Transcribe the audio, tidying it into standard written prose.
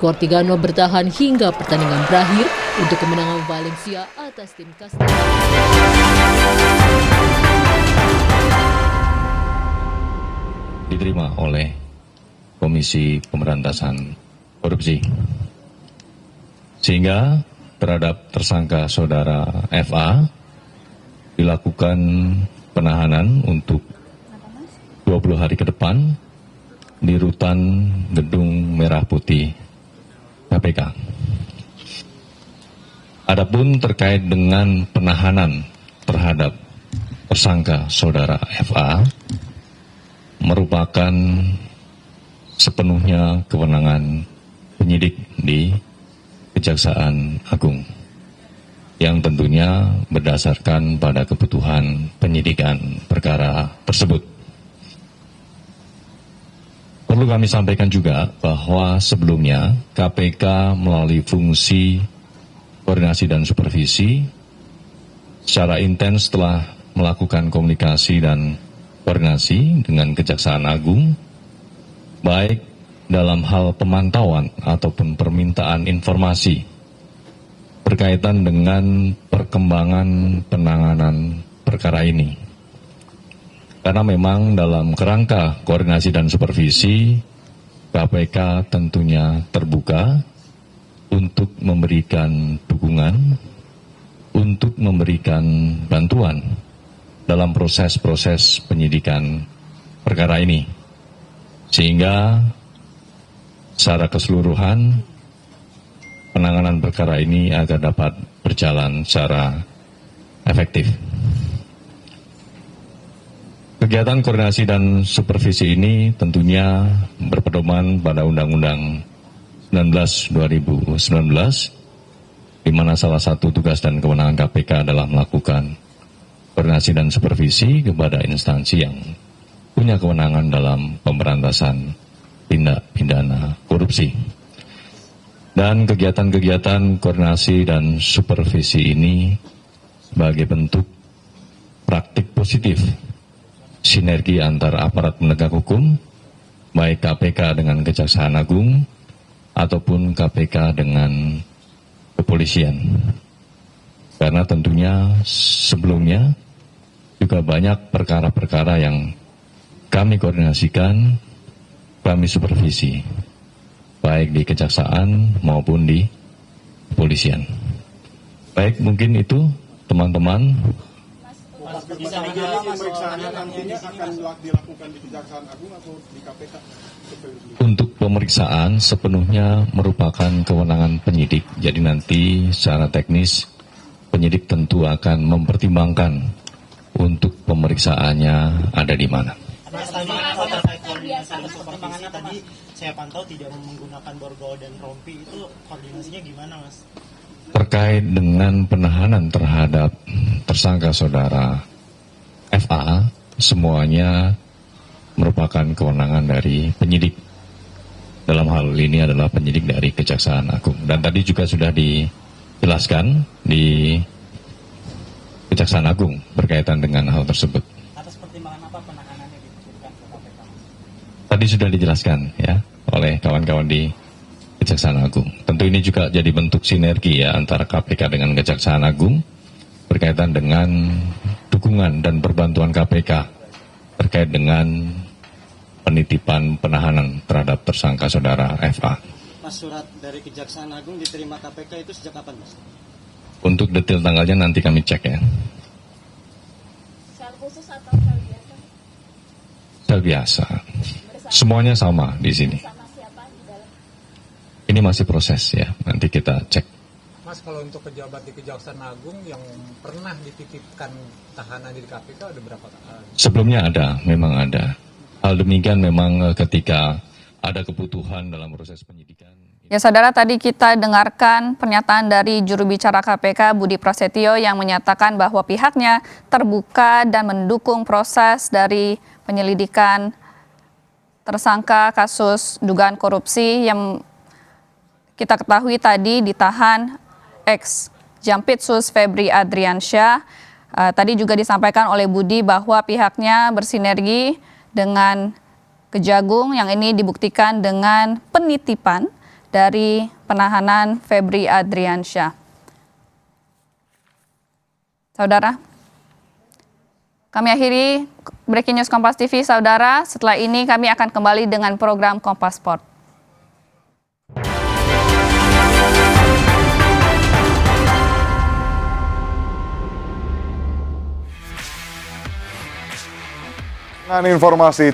Cortigano bertahan hingga pertandingan berakhir untuk kemenangan Valencia atas tim Castilla. Diterima oleh Komisi Pemberantasan Korupsi. Sehingga terhadap tersangka saudara FA dilakukan penahanan untuk 20 hari ke depan di rutan Gedung Merah Putih KPK. Adapun terkait dengan penahanan terhadap tersangka saudara FA merupakan sepenuhnya kewenangan penyidik di Kejaksaan Agung yang tentunya berdasarkan pada kebutuhan penyidikan perkara tersebut. Perlu kami sampaikan juga bahwa sebelumnya KPK melalui fungsi koordinasi dan supervisi secara intens telah melakukan komunikasi dan koordinasi dengan Kejaksaan Agung, baik dalam hal pemantauan ataupun permintaan informasi berkaitan dengan perkembangan penanganan perkara ini. Karena memang dalam kerangka koordinasi dan supervisi, KPK tentunya terbuka untuk memberikan dukungan, untuk memberikan bantuan dalam proses-proses penyidikan perkara ini. Sehingga secara keseluruhan penanganan perkara ini agar dapat berjalan secara efektif. Kegiatan koordinasi dan supervisi ini tentunya berpedoman pada Undang-Undang 19/2019, di mana salah satu tugas dan kewenangan KPK adalah melakukan koordinasi dan supervisi kepada instansi yang punya kewenangan dalam pemberantasan tindak pidana korupsi. Dan kegiatan-kegiatan koordinasi dan supervisi ini sebagai bentuk praktik positif sinergi antara aparat penegak hukum, baik KPK dengan Kejaksaan Agung, ataupun KPK dengan kepolisian. Karena tentunya sebelumnya juga banyak perkara-perkara yang kami koordinasikan, kami supervisi, baik di Kejaksaan maupun di kepolisian. Baik, mungkin itu teman-teman. Pemeriksaannya nantinya akan dilakukan di Kejaksaan Agung atau di KPK? Untuk pemeriksaan sepenuhnya merupakan kewenangan penyidik. Jadi nanti secara teknis penyidik tentu akan mempertimbangkan untuk pemeriksaannya ada di mana. Tadi saya pantau tidak menggunakan borgol dan rompi, itu koordinasinya gimana, Mas? Terkait dengan penahanan terhadap tersangka saudara FA, semuanya merupakan kewenangan dari penyidik. Dalam hal ini adalah penyidik dari Kejaksaan Agung. Dan tadi juga sudah dijelaskan di Kejaksaan Agung berkaitan dengan hal tersebut. Atas pertimbangan apa penahanannya ditujukan ke KPK? Tadi sudah dijelaskan ya oleh kawan-kawan di Kejaksaan Agung. Tentu ini juga jadi bentuk sinergi ya antara KPK dengan Kejaksaan Agung berkaitan dengan dukungan dan perbantuan KPK terkait dengan penitipan penahanan terhadap tersangka saudara FA. Mas, surat dari Kejaksaan Agung diterima KPK itu sejak kapan, Mas? Untuk detail tanggalnya nanti kami cek ya. Sel khusus atau sel biasa? Sel biasa. Semuanya sama di sini. Sama siapa di dalam? Ini masih proses ya, nanti kita cek. Mas, kalau untuk pejabat di Kejaksaan Agung yang pernah dititipkan tahanan di KPK ada berapa? Sebelumnya ada, memang ada. Hal demikian memang ketika ada kebutuhan dalam proses penyidikan. Ya, saudara, tadi kita dengarkan pernyataan dari juru bicara KPK Budi Prasetyo yang menyatakan bahwa pihaknya terbuka dan mendukung proses dari penyelidikan tersangka kasus dugaan korupsi yang kita ketahui tadi ditahan ex Jampitsus Febri Adriansyah. Tadi juga disampaikan oleh Budi bahwa pihaknya bersinergi dengan Kejagung yang ini dibuktikan dengan penitipan dari penahanan Febri Adriansyah. Saudara, kami akhiri Breaking News Kompas TV, saudara. Setelah ini kami akan kembali dengan program Kompas Sport. Dengan informasi